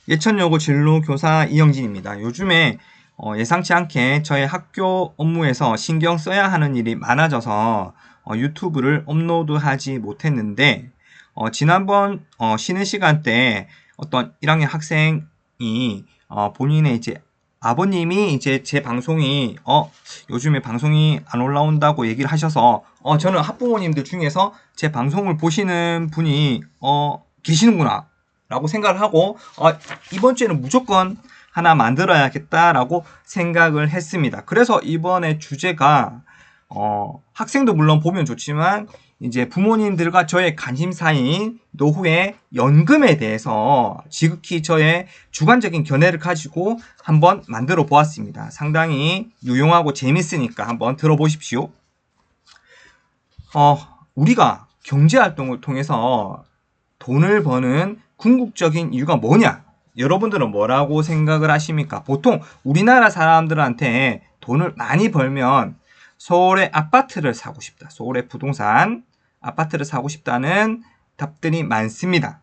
예천여고 진로교사 이영진입니다. 요즘에 예상치 않게 저의 학교 업무에서 신경 써야 하는 일이 많아져서 유튜브를 업로드하지 못했는데 지난번 쉬는 시간 때 어떤 1학년 학생이 본인의 이제 아버님이 이제 제 방송이 요즘에 방송이 안 올라온다고 얘기를 하셔서 저는 학부모님들 중에서 제 방송을 보시는 분이 계시는구나 라고 생각을 하고 이번 주에는 무조건 하나 만들어야겠다라고 생각을 했습니다. 그래서 이번에 주제가 학생도 물론 보면 좋지만 이제 부모님들과 저의 관심사인 노후의 연금에 대해서 지극히 저의 주관적인 견해를 가지고 한번 만들어 보았습니다. 상당히 유용하고 재밌으니까 한번 들어보십시오. 우리가 경제활동을 통해서 돈을 버는 궁극적인 이유가 뭐냐? 여러분들은 뭐라고 생각을 하십니까? 보통 우리나라 사람들한테 돈을 많이 벌면 서울에 아파트를 사고 싶다. 서울의 부동산 아파트를 사고 싶다는 답들이 많습니다.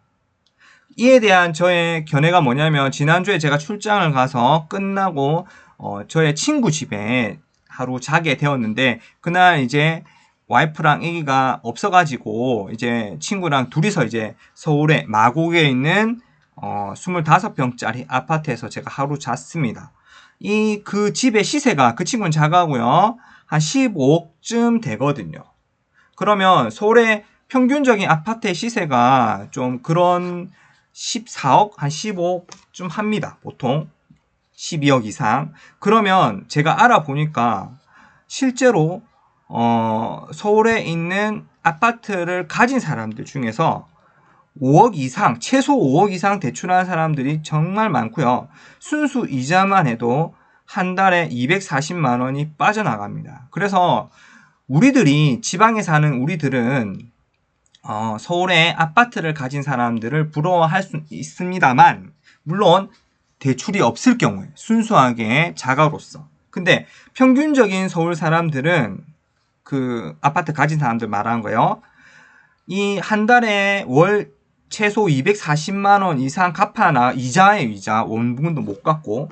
이에 대한 저의 견해가 뭐냐면 지난주에 제가 출장을 가서 끝나고 저의 친구 집에 하루 자게 되었는데 그날 이제 와이프랑 아기가 없어가지고 이제 친구랑 둘이서 이제 서울의 마곡에 있는 25평짜리 아파트에서 제가 하루 잤습니다. 그 집의 시세가 그 친구는 작아고요. 한 15억쯤 되거든요. 그러면 서울의 평균적인 아파트의 시세가 좀 그런 14억, 한 15억쯤 합니다. 보통 12억 이상. 그러면 제가 알아보니까 실제로 서울에 있는 아파트를 가진 사람들 중에서 5억 이상, 최소 5억 이상 대출한 사람들이 정말 많고요. 순수 이자만 해도 한 달에 240만 원이 빠져나갑니다. 그래서 우리들이 지방에 사는 우리들은 서울에 아파트를 가진 사람들을 부러워할 수 있습니다만 물론 대출이 없을 경우에 순수하게 자가로서 근데 평균적인 서울 사람들은 그 아파트 가진 사람들 말하는 거예요. 이 한 달에 월 최소 240만 원 이상 갚아나 이자에 이자 원금도 못 갚고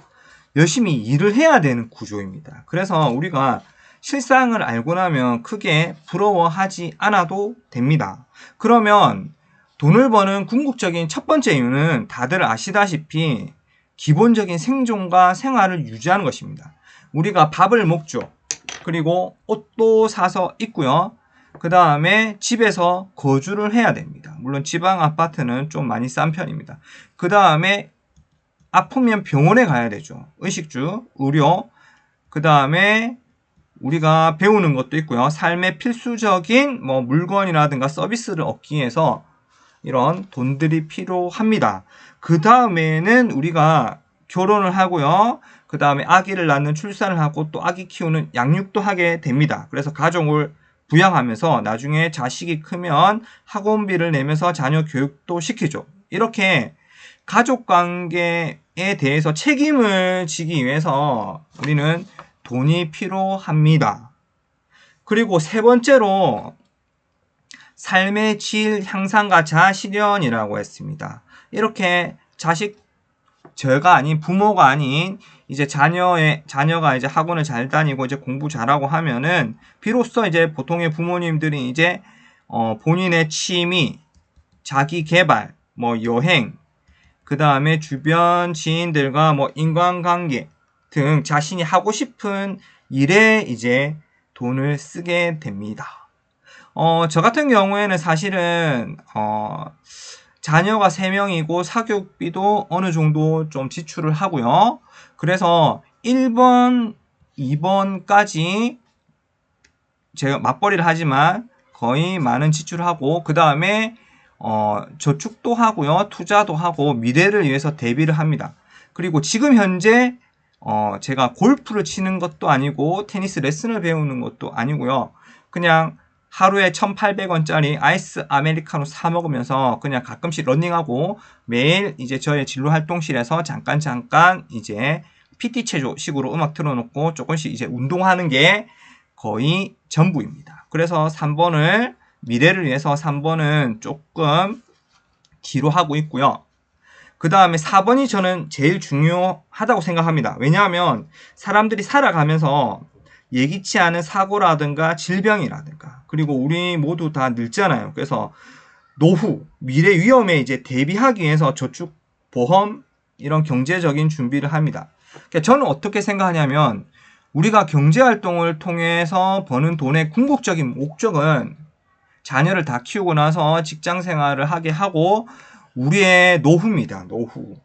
열심히 일을 해야 되는 구조입니다. 그래서 우리가 실상을 알고 나면 크게 부러워하지 않아도 됩니다. 그러면 돈을 버는 궁극적인 첫 번째 이유는 다들 아시다시피 기본적인 생존과 생활을 유지하는 것입니다. 우리가 밥을 먹죠. 그리고 옷도 사서 입고요. 그 다음에 집에서 거주를 해야 됩니다. 물론 지방 아파트는 좀 많이 싼 편입니다. 그 다음에 아프면 병원에 가야 되죠. 의식주, 의료, 그 다음에 우리가 배우는 것도 있고요. 삶의 필수적인 물건이라든가 서비스를 얻기 위해서 이런 돈들이 필요합니다. 그 다음에는 우리가 결혼을 하고요. 그 다음에 아기를 낳는 출산을 하고 또 아기 키우는 양육도 하게 됩니다. 그래서 가정을 부양하면서 나중에 자식이 크면 학원비를 내면서 자녀 교육도 시키죠. 이렇게 가족관계에 대해서 책임을 지기 위해서 우리는 돈이 필요합니다. 그리고 세 번째로 삶의 질 향상과 자아실현이라고 했습니다. 이렇게 저가 아닌 부모가 아닌 이제 자녀가 이제 학원을 잘 다니고 이제 공부 잘하고 하면은 비로소 이제 보통의 부모님들이 이제 본인의 취미, 자기 개발, 여행, 그 다음에 주변 지인들과 인간관계 등 자신이 하고 싶은 일에 이제 돈을 쓰게 됩니다. 저 같은 경우에는 사실은 자녀가 3명이고 사교육비도 어느 정도 좀 지출을 하고요. 그래서 1번, 2번까지 제가 맞벌이를 하지만 거의 많은 지출을 하고 그 다음에 저축도 하고요. 투자도 하고 미래를 위해서 대비를 합니다. 그리고 지금 현재 제가 골프를 치는 것도 아니고 테니스 레슨을 배우는 것도 아니고요. 그냥 하루에 1,800원짜리 아이스 아메리카노 사 먹으면서 그냥 가끔씩 러닝하고 매일 이제 저의 진로 활동실에서 잠깐 이제 PT 체조식으로 음악 틀어놓고 조금씩 이제 운동하는 게 거의 전부입니다. 그래서 3번을 미래를 위해서 3번은 조금 뒤로 하고 있고요. 그 다음에 4번이 저는 제일 중요하다고 생각합니다. 왜냐하면 사람들이 살아가면서 예기치 않은 사고라든가 질병이라든가 그리고 우리 모두 다 늙잖아요. 그래서 노후, 미래 위험에 이제 대비하기 위해서 저축, 보험 이런 경제적인 준비를 합니다. 그러니까 저는 어떻게 생각하냐면 우리가 경제활동을 통해서 버는 돈의 궁극적인 목적은 자녀를 다 키우고 나서 직장 생활을 하게 하고 우리의 노후입니다. 노후.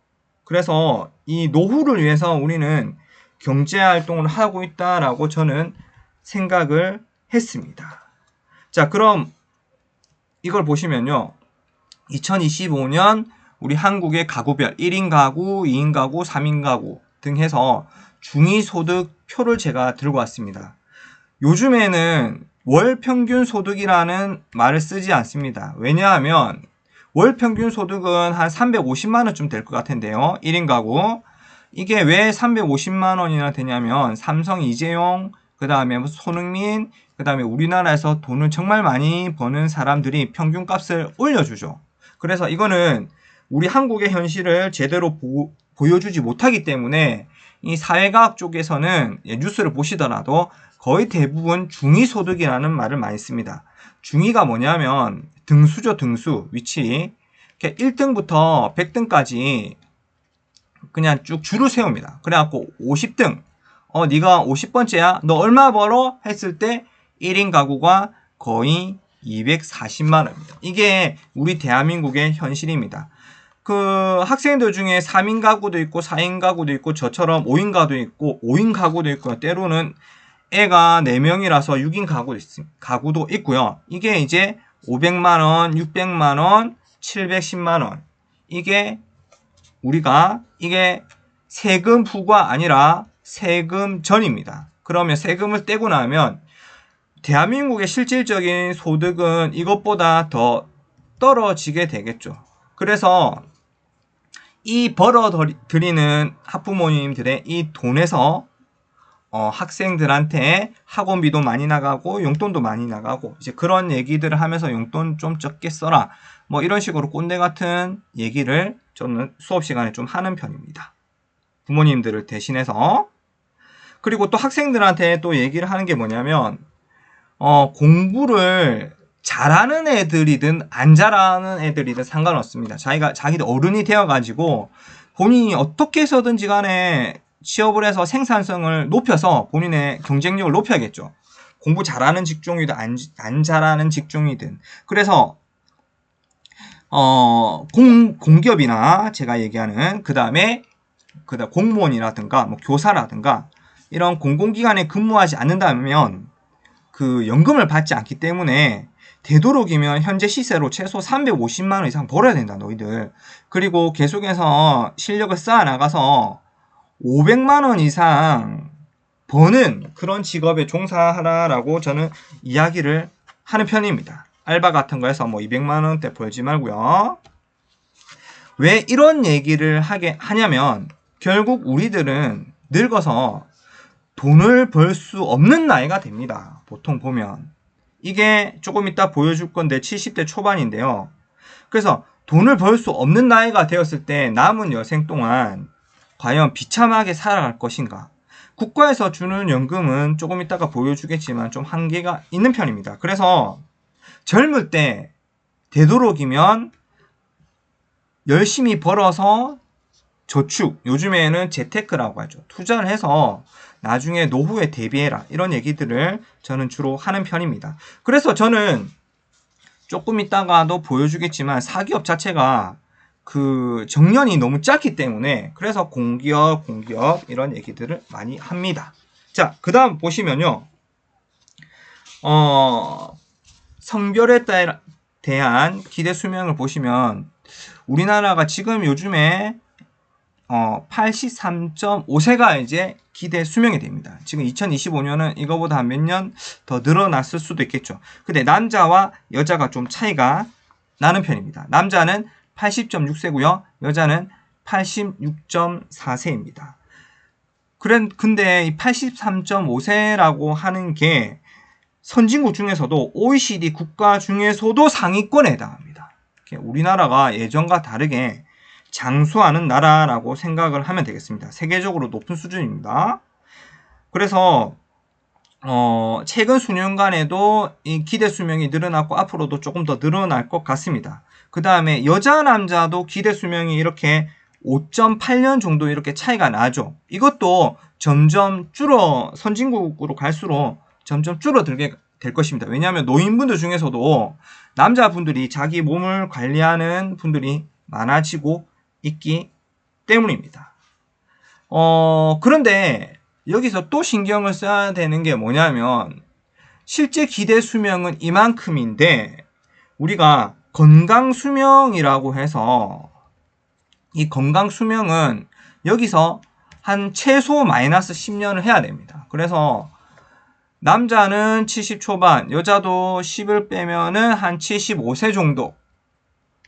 그래서 이 노후를 위해서 우리는 경제활동을 하고 있다라고 저는 생각을 했습니다. 자, 그럼 이걸 보시면요. 2025년 우리 한국의 가구별 1인 가구, 2인 가구, 3인 가구 등 해서 중위소득표를 제가 들고 왔습니다. 요즘에는 월평균 소득이라는 말을 쓰지 않습니다. 왜냐하면 월평균 소득은 한 350만원쯤 될 것 같은데요. 1인 가구. 이게 왜 350만원이나 되냐면 삼성 이재용, 그 다음에 손흥민, 그 다음에 우리나라에서 돈을 정말 많이 버는 사람들이 평균값을 올려주죠. 그래서 이거는 우리 한국의 현실을 제대로 보여주지 못하기 때문에 이 사회과학 쪽에서는 뉴스를 보시더라도 거의 대부분 중위소득이라는 말을 많이 씁니다. 중위가 뭐냐면 등수죠, 등수, 위치. 1등부터 100등까지 그냥 쭉 줄을 세웁니다. 그래갖고 50등, 네가 50번째야? 너 얼마 벌어? 했을 때 1인 가구가 거의 240만원입니다. 이게 우리 대한민국의 현실입니다. 그 학생들 중에 3인 가구도 있고 4인 가구도 있고 저처럼 5인 가구도 있고 5인 가구도 있고 때로는 애가 4명이라서 6인 가구도 있고요. 이게 이제 500만원, 600만원, 710만원. 이게 세금 부과 아니라 세금 전입니다. 그러면 세금을 떼고 나면 대한민국의 실질적인 소득은 이것보다 더 떨어지게 되겠죠. 그래서 이 벌어들이는 학부모님들의 이 돈에서 학생들한테 학원비도 많이 나가고 용돈도 많이 나가고 이제 그런 얘기들을 하면서 용돈 좀 적게 써라 뭐 이런 식으로 꼰대 같은 얘기를 저는 수업 시간에 좀 하는 편입니다. 부모님들을 대신해서. 그리고 또 학생들한테 또 얘기를 하는 게 뭐냐면 공부를 잘하는 애들이든 안 잘하는 애들이든 상관없습니다. 자기들 어른이 되어가지고 본인이 어떻게 해서든지 간에 취업을 해서 생산성을 높여서 본인의 경쟁력을 높여야겠죠. 공부 잘하는 직종이든 안 잘하는 직종이든. 그래서 공기업이나 제가 얘기하는 그다음 공무원이라든가 뭐 교사라든가 이런 공공기관에 근무하지 않는다면 그 연금을 받지 않기 때문에 되도록이면 현재 시세로 최소 350만원 이상 벌어야 된다, 너희들. 그리고 계속해서 실력을 쌓아나가서 500만원 이상 버는 그런 직업에 종사하라라고 저는 이야기를 하는 편입니다. 알바 같은 거 해서 뭐 200만원대 벌지 말고요. 왜 이런 얘기를 하냐면 결국 우리들은 늙어서 돈을 벌 수 없는 나이가 됩니다. 보통 보면. 이게 조금 이따 보여줄 건데 70대 초반인데요. 그래서 돈을 벌 수 없는 나이가 되었을 때 남은 여생 동안 과연 비참하게 살아갈 것인가. 국가에서 주는 연금은 조금 이따가 보여주겠지만 좀 한계가 있는 편입니다. 그래서 젊을 때 되도록이면 열심히 벌어서 저축, 요즘에는 재테크라고 하죠. 투자를 해서 나중에 노후에 대비해라. 이런 얘기들을 저는 주로 하는 편입니다. 그래서 저는 조금 이따가도 보여주겠지만 사기업 자체가 그 정년이 너무 짧기 때문에 그래서 공기업 이런 얘기들을 많이 합니다. 자, 그 다음 보시면요. 성별에 대한 기대 수명을 보시면 우리나라가 지금 요즘에 83.5세가 이제 기대 수명이 됩니다. 지금 2025년은 이거보다 몇 년 더 늘어났을 수도 있겠죠. 근데 남자와 여자가 좀 차이가 나는 편입니다. 남자는 80.6세고요. 여자는 86.4세입니다. 근데 이 83.5세라고 하는 게 선진국 중에서도 OECD 국가 중에서도 상위권에 해당합니다. 우리나라가 예전과 다르게 장수하는 나라라고 생각을 하면 되겠습니다. 세계적으로 높은 수준입니다. 그래서 최근 수년간에도 이 기대 수명이 늘어났고 앞으로도 조금 더 늘어날 것 같습니다. 그 다음에 여자 남자도 기대 수명이 이렇게 5.8년 정도 이렇게 차이가 나죠. 이것도 점점 선진국으로 갈수록 점점 줄어들게 될 것입니다. 왜냐하면 노인분들 중에서도 남자분들이 자기 몸을 관리하는 분들이 많아지고 있기 때문입니다. 그런데 여기서 또 신경을 써야 되는 게 뭐냐면 실제 기대 수명은 이만큼인데 우리가 건강 수명이라고 해서 이 건강 수명은 여기서 한 최소 마이너스 10년을 해야 됩니다. 그래서 남자는 70 초반, 여자도 10을 빼면은 한 75세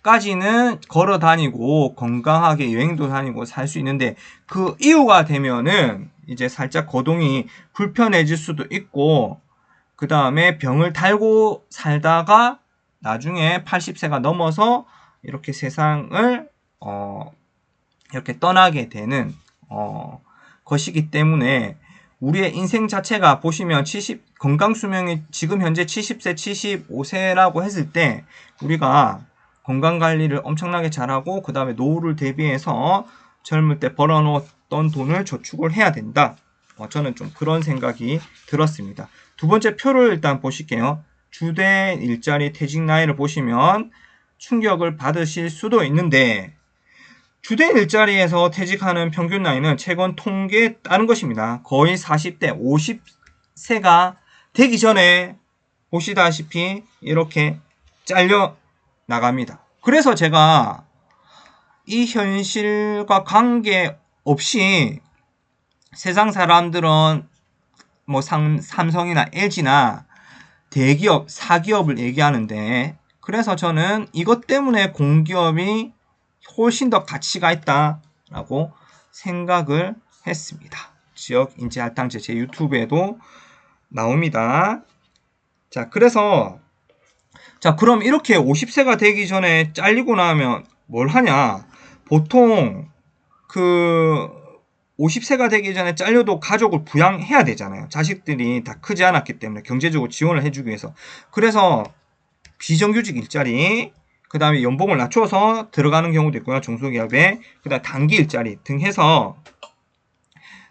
정도까지는 걸어 다니고 건강하게 여행도 다니고 살 수 있는데 그 이후가 되면은 이제 살짝 거동이 불편해질 수도 있고 그 다음에 병을 달고 살다가 나중에 80세가 넘어서 이렇게 세상을 이렇게 떠나게 되는 것이기 때문에 우리의 인생 자체가 보시면 건강 수명이 지금 현재 70세, 75세라고 했을 때 우리가 건강 관리를 엄청나게 잘하고 그 다음에 노후를 대비해서 젊을 때 벌어놓았던 돈을 저축을 해야 된다. 저는 좀 그런 생각이 들었습니다. 두 번째 표를 일단 보실게요. 주된 일자리 퇴직 나이를 보시면 충격을 받으실 수도 있는데 주된 일자리에서 퇴직하는 평균 나이는 최근 통계에 따른 것입니다. 거의 40대, 50세가 되기 전에 보시다시피 이렇게 잘려 나갑니다. 그래서 제가 이 현실과 관계없이 세상 사람들은 뭐 삼성이나 LG나 대기업, 사기업을 얘기하는데 그래서 저는 이것 때문에 공기업이 훨씬 더 가치가 있다라고 생각을 했습니다. 지역인재할당제 제 유튜브에도 나옵니다. 자, 그래서 그럼 이렇게 50세가 되기 전에 잘리고 나면 뭘 하냐? 보통 50세가 되기 전에 잘려도 가족을 부양해야 되잖아요. 자식들이 다 크지 않았기 때문에 경제적으로 지원을 해주기 위해서. 그래서 비정규직 일자리, 그 다음에 연봉을 낮춰서 들어가는 경우도 있고요. 중소기업에. 그 다음에 단기 일자리 등 해서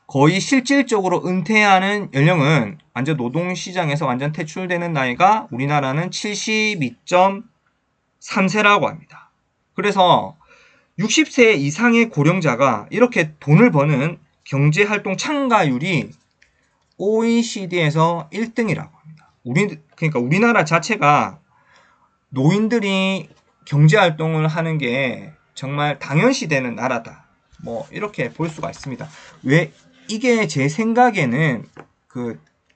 거의 실질적으로 은퇴하는 연령은 완전 노동시장에서 완전 퇴출되는 나이가 우리나라는 72.3세라고 합니다. 그래서 60세 이상의 고령자가 이렇게 돈을 버는 경제활동 참가율이 OECD에서 1등이라고 합니다. 그러니까 우리나라 자체가 노인들이 경제활동을 하는 게 정말 당연시되는 나라다. 뭐 이렇게 볼 수가 있습니다. 왜 이게 제 생각에는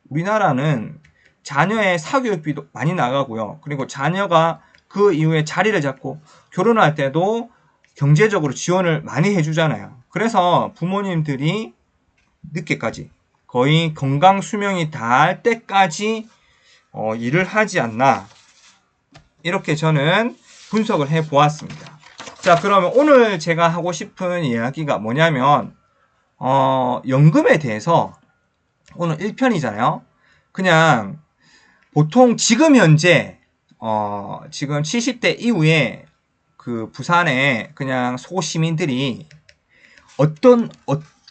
우리나라는 자녀의 사교육비도 많이 나가고요. 그리고 자녀가 그 이후에 자리를 잡고 결혼할 때도 경제적으로 지원을 많이 해주잖아요. 그래서 부모님들이 늦게까지 거의 건강 수명이 닿을 때까지 일을 하지 않나 이렇게 저는 분석을 해 보았습니다. 자, 그러면 오늘 제가 하고 싶은 이야기가 뭐냐면 연금에 대해서 오늘 1편이잖아요. 그냥 보통 지금 현재 지금 70대 이후에 부산에 그냥 소시민들이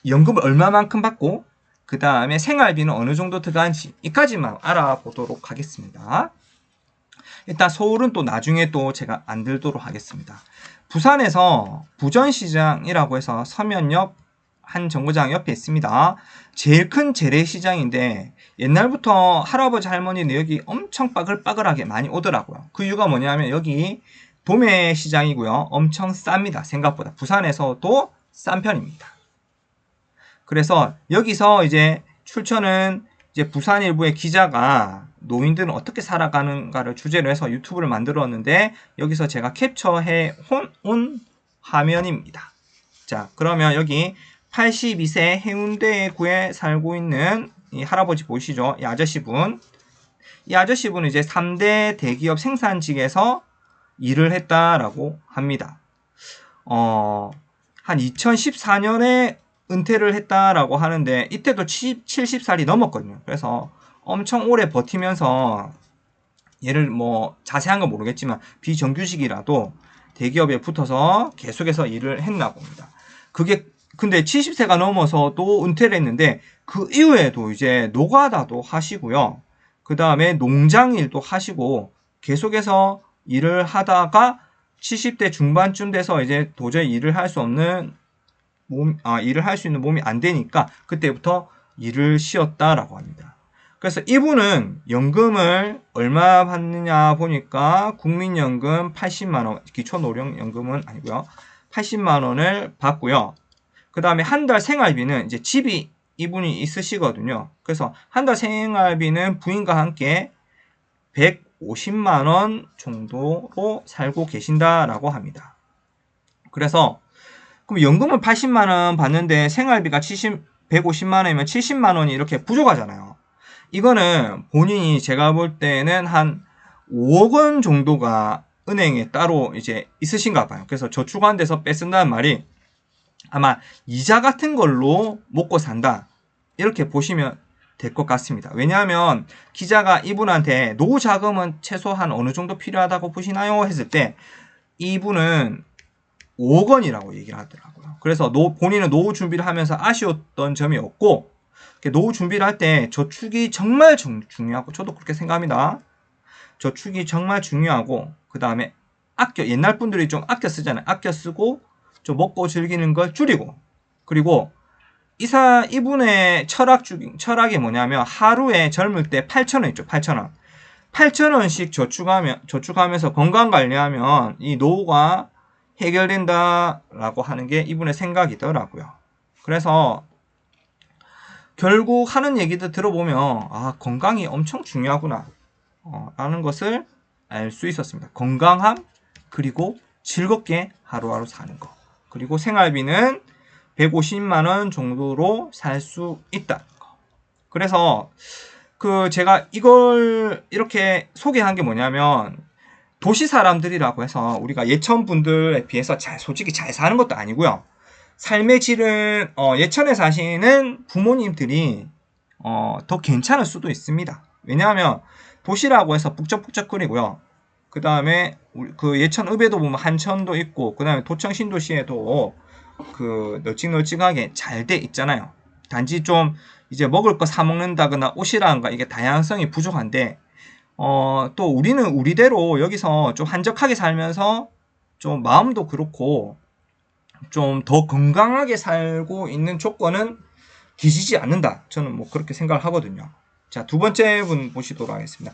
연금을 얼마만큼 받고 그 다음에 생활비는 어느 정도 들어가는지 이까지만 알아보도록 하겠습니다. 일단 서울은 또 나중에 또 제가 안 들도록 하겠습니다. 부산에서 부전시장이라고 해서 서면역 한 정거장 옆에 있습니다. 제일 큰 재래시장인데 옛날부터 할아버지 할머니는 여기 엄청 빠글빠글하게 많이 오더라고요. 그 이유가 뭐냐면 여기 도매시장이고요. 엄청 쌉니다. 생각보다. 부산에서도 싼 편입니다. 그래서 여기서 이제 출처는 이제 부산 일부의 기자가 노인들은 어떻게 살아가는가를 주제로 해서 유튜브를 만들었는데 여기서 제가 캡처해 온 화면입니다. 자, 그러면 여기 82세 해운대구에 살고 있는 이 할아버지 보이시죠? 이 아저씨분. 이 아저씨분은 이제 3대 대기업 생산직에서 일을 했다라고 합니다. 한 2014년에 은퇴를 했다라고 하는데 이때도 70살이 넘었거든요. 그래서 엄청 오래 버티면서 얘를 뭐 자세한 건 모르겠지만 비정규직이라도 대기업에 붙어서 계속해서 일을 했나 봅니다. 그게 근데 70세가 넘어서 또 은퇴를 했는데 그 이후에도 이제 노가다도 하시고요. 그 다음에 농장 일도 하시고 계속해서 일을 하다가 70대 중반쯤 돼서 이제 도저히 일을 할 수 없는 일을 할 수 있는 몸이 안 되니까 그때부터 일을 쉬었다라고 합니다. 그래서 이분은 연금을 얼마 받느냐 보니까 국민연금 80만원, 기초노령연금은 아니고요. 80만원을 받고요. 그 다음에 한 달 생활비는 이제 집이 이분이 있으시거든요. 그래서 한 달 생활비는 부인과 함께 150만원 정도로 살고 계신다라고 합니다. 그래서 그럼 연금은 80만원 받는데 생활비가 150만원이면 70만원이 이렇게 부족하잖아요. 이거는 본인이 제가 볼 때는 한 5억 원 정도가 은행에 따로 이제 있으신가 봐요. 그래서 저축한 데서 뺏쓴다는 말이 아마 이자 같은 걸로 먹고 산다. 이렇게 보시면 될 것 같습니다. 왜냐하면 기자가 이분한테 노후 자금은 최소한 어느 정도 필요하다고 보시나요? 했을 때 이분은 5억 원이라고 얘기를 하더라고요. 그래서 본인은 노후 준비를 하면서 아쉬웠던 점이 없고 노후 준비를 할 때 저축이 정말 중요하고 저도 그렇게 생각합니다. 저축이 정말 중요하고 그 다음에 옛날 분들이 좀 아껴 쓰잖아요. 아껴 쓰고 좀 먹고 즐기는 걸 줄이고 그리고 이분의 철학이 뭐냐면 하루에 젊을 때 8,000원 있죠. 8,000원. 8,000원씩 저축하면서 건강 관리하면 이 노후가 해결된다라고 하는 게 이분의 생각이더라고요. 그래서 결국 하는 얘기들 들어보면 건강이 엄청 중요하구나 라는 것을 알 수 있었습니다. 건강함 그리고 즐겁게 하루하루 사는 거 그리고 생활비는 150만원 정도로 살 수 있다는 거. 그래서 제가 이걸 이렇게 소개한 게 뭐냐면 도시 사람들이라고 해서 우리가 예천 분들에 비해서 솔직히 잘 사는 것도 아니고요. 삶의 질은 예천에 사시는 부모님들이 더 괜찮을 수도 있습니다. 왜냐하면 도시라고 해서 북적북적거리고요. 그 다음에 그 예천 읍에도 보면 한천도 있고 그 다음에 도청 신도시에도 널찍널찍하게 잘 돼 있잖아요. 단지 좀 이제 먹을 거 사 먹는다거나 옷이라든가 이게 다양성이 부족한데 또 우리는 우리대로 여기서 좀 한적하게 살면서 좀 마음도 그렇고 좀 더 건강하게 살고 있는 조건은 뒤지지 않는다. 저는 뭐 그렇게 생각을 하거든요. 자, 두 번째 분 보시도록 하겠습니다.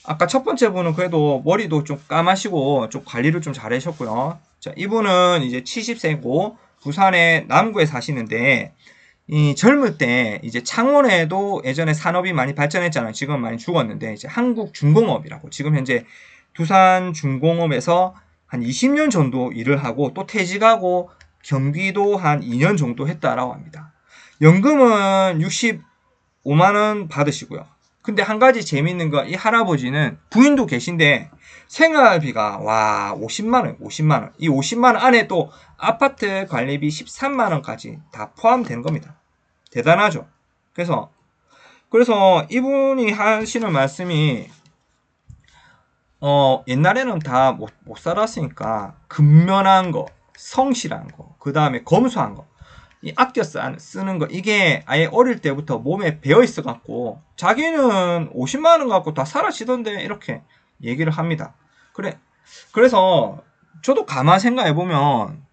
아까 첫 번째 분은 그래도 머리도 좀 까마시고 좀 관리를 좀 잘 하셨고요. 자, 이분은 이제 70세고 부산의 남구에 사시는데 이 젊을 때 이제 창원에도 예전에 산업이 많이 발전했잖아요. 지금 많이 죽었는데 이제 한국중공업이라고 지금 현재 두산중공업에서 한 20년 정도 일을 하고 또 퇴직하고 경기도 한 2년 정도 했다라고 합니다. 연금은 65만원 받으시고요. 근데 한 가지 재밌는 거 이 할아버지는 부인도 계신데 생활비가 50만원. 이 50만원 안에 또 아파트 관리비 13만원까지 다 포함된 겁니다. 대단하죠. 그래서 이분이 하시는 말씀이 옛날에는 다 못 살았으니까 근면한 거, 성실한 거, 그 다음에 검소한 거, 이 아껴 쓰는 거 이게 아예 어릴 때부터 몸에 배어 있어 갖고 자기는 50만원 갖고 다 사라지던데 이렇게 얘기를 합니다. 그래서 저도 가만 생각해 보면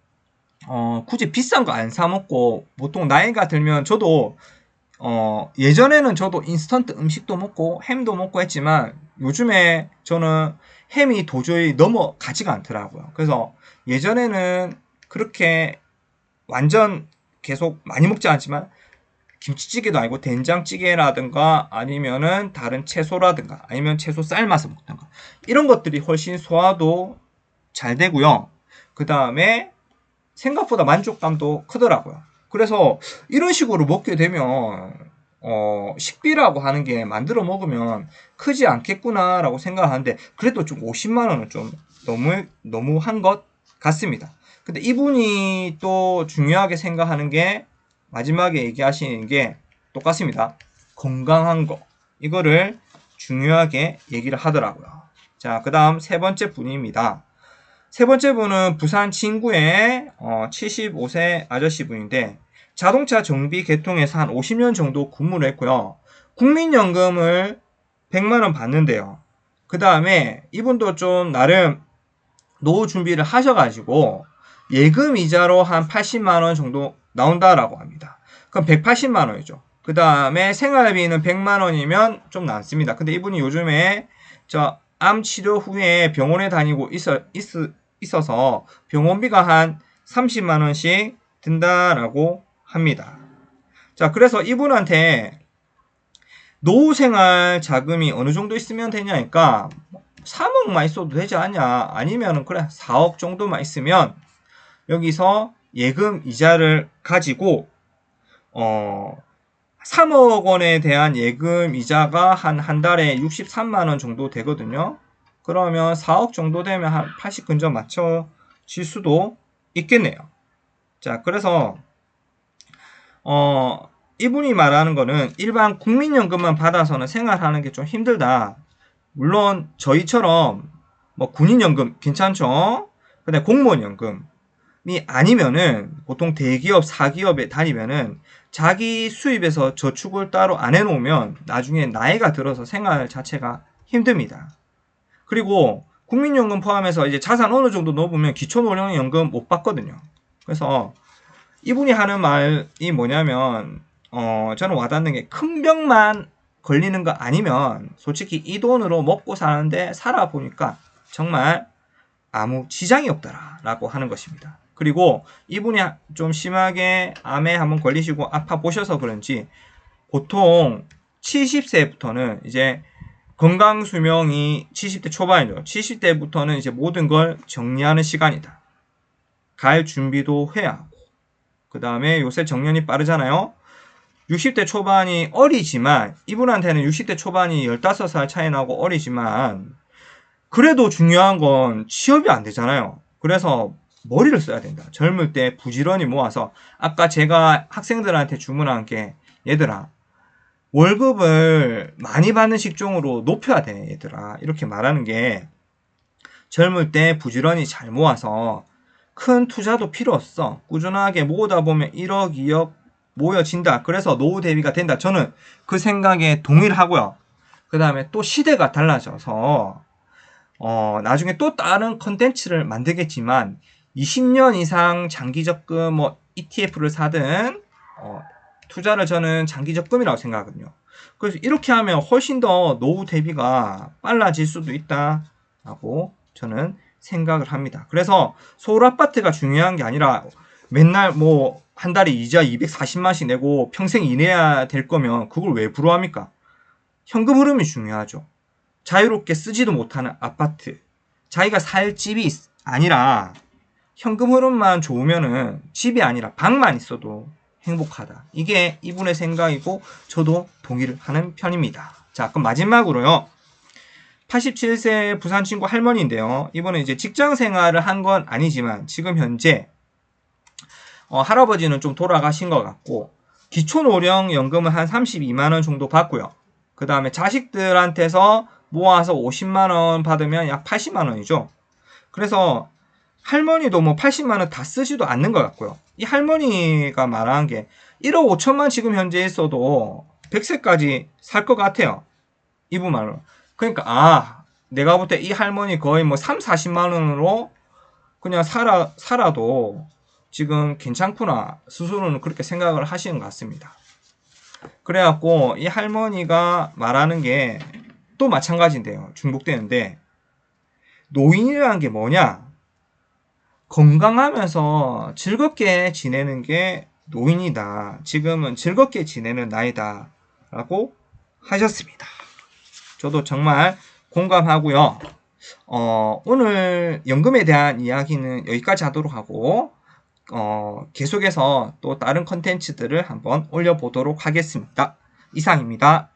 굳이 비싼 거 안 사 먹고 보통 나이가 들면 저도 예전에는 저도 인스턴트 음식도 먹고 햄도 먹고 했지만 요즘에 저는 햄이 도저히 넘어가지가 않더라고요. 그래서 예전에는 그렇게 완전 계속 많이 먹지 않지만 김치찌개도 아니고 된장찌개라든가 아니면은 다른 채소라든가 아니면 채소 삶아서 먹던가 이런 것들이 훨씬 소화도 잘 되고요. 그 다음에 생각보다 만족감도 크더라고요. 그래서 이런 식으로 먹게 되면 식비라고 하는 게 만들어 먹으면 크지 않겠구나라고 생각하는데 그래도 좀 50만원은 좀 너무한 것 같습니다. 근데 이분이 또 중요하게 생각하는 게 마지막에 얘기하시는 게 똑같습니다. 건강한 거. 이거를 중요하게 얘기를 하더라고요. 자, 그 다음 세 번째 분입니다. 세 번째 분은 부산 진구의 75세 아저씨 분인데 자동차 정비 계통에서 한 50년 정도 근무를 했고요. 국민연금을 100만원 받는데요. 그 다음에 이분도 좀 나름 노후 준비를 하셔가지고 예금 이자로 한 80만원 정도 나온다라고 합니다. 그럼 180만원이죠. 그 다음에 생활비는 100만원이면 좀 남습니다. 근데 이분이 요즘에 암 치료 후에 병원에 다니고 있어서 병원비가 한 30만원씩 든다라고 합니다. 자, 그래서 이분한테 노후생활 자금이 어느 정도 있으면 되냐니까 3억만 있어도 되지 않냐, 아니면 그래 4억 정도만 있으면 여기서 예금 이자를 가지고 3억 원에 대한 예금 이자가 한 달에 63만원 정도 되거든요. 그러면 4억 정도 되면 한 80 근접 맞춰질 수도 있겠네요. 자, 그래서 이분이 말하는 거는 일반 국민연금만 받아서는 생활하는 게 좀 힘들다. 물론 저희처럼 뭐 군인연금 괜찮죠. 근데 공무원연금이 아니면은 보통 대기업, 사기업에 다니면은 자기 수입에서 저축을 따로 안 해놓으면 나중에 나이가 들어서 생활 자체가 힘듭니다. 그리고 국민연금 포함해서 이제 자산 어느 정도 넣어보면 기초노령연금 못 받거든요. 그래서 이분이 하는 말이 뭐냐면 저는 와닿는 게 큰 병만 걸리는 거 아니면 솔직히 이 돈으로 먹고 사는데 살아보니까 정말 아무 지장이 없더라 라고 하는 것입니다. 그리고 이분이 좀 심하게 암에 한번 걸리시고 아파 보셔서 그런지 보통 70세부터는 이제 건강 수명이 70대 초반이죠. 70대부터는 이제 모든 걸 정리하는 시간이다. 갈 준비도 해야 하고, 그 다음에 요새 정년이 빠르잖아요. 60대 초반이 어리지만, 이분한테는 60대 초반이 15살 차이 나고 어리지만, 그래도 중요한 건 취업이 안 되잖아요. 그래서 머리를 써야 된다. 젊을 때 부지런히 모아서, 아까 제가 학생들한테 주문한 게, 얘들아, 월급을 많이 받는 직종으로 높여야 돼, 얘들아. 이렇게 말하는 게, 젊을 때 부지런히 잘 모아서 큰 투자도 필요 없어. 꾸준하게 모으다 보면 1억, 2억 모여진다. 그래서 노후 대비가 된다. 저는 그 생각에 동의를 하고요. 그 다음에 또 시대가 달라져서 나중에 또 다른 컨텐츠를 만들겠지만 20년 이상 장기 적금 뭐 ETF를 사든 투자를 저는 장기 적금이라고 생각하거든요. 그래서 이렇게 하면 훨씬 더 노후 대비가 빨라질 수도 있다라고 저는 생각을 합니다. 그래서 서울 아파트가 중요한 게 아니라 맨날 뭐 한 달에 이자 240만씩 내고 평생 일해야 될 거면 그걸 왜 부러워합니까? 현금 흐름이 중요하죠. 자유롭게 쓰지도 못하는 아파트, 자기가 살 집이 아니라 현금 흐름만 좋으면은 집이 아니라 방만 있어도 행복하다. 이게 이분의 생각이고 저도 동의를 하는 편입니다. 자, 그럼 마지막으로요. 87세 부산 친구 할머니인데요. 이분은 이제 직장 생활을 한 건 아니지만 지금 현재 할아버지는 좀 돌아가신 것 같고 기초노령연금은 한 32만원 정도 받고요. 그 다음에 자식들한테서 모아서 50만원 받으면 약 80만원이죠. 그래서 할머니도 뭐 80만원 다 쓰지도 않는 것 같고요. 이 할머니가 말한 게 1억 5천만 지금 현재 있어도 100세까지 살 것 같아요. 이분 말로. 그러니까 내가 볼 때 이 할머니 거의 뭐 3, 40만원으로 그냥 살아도 지금 괜찮구나 스스로는 그렇게 생각을 하시는 것 같습니다. 그래갖고 이 할머니가 말하는 게 또 마찬가지인데요. 중복되는데 노인이라는 게 뭐냐? 건강하면서 즐겁게 지내는 게 노인이다. 지금은 즐겁게 지내는 나이다. 라고 하셨습니다. 저도 정말 공감하고요. 오늘 연금에 대한 이야기는 여기까지 하도록 하고 계속해서 또 다른 컨텐츠들을 한번 올려보도록 하겠습니다. 이상입니다.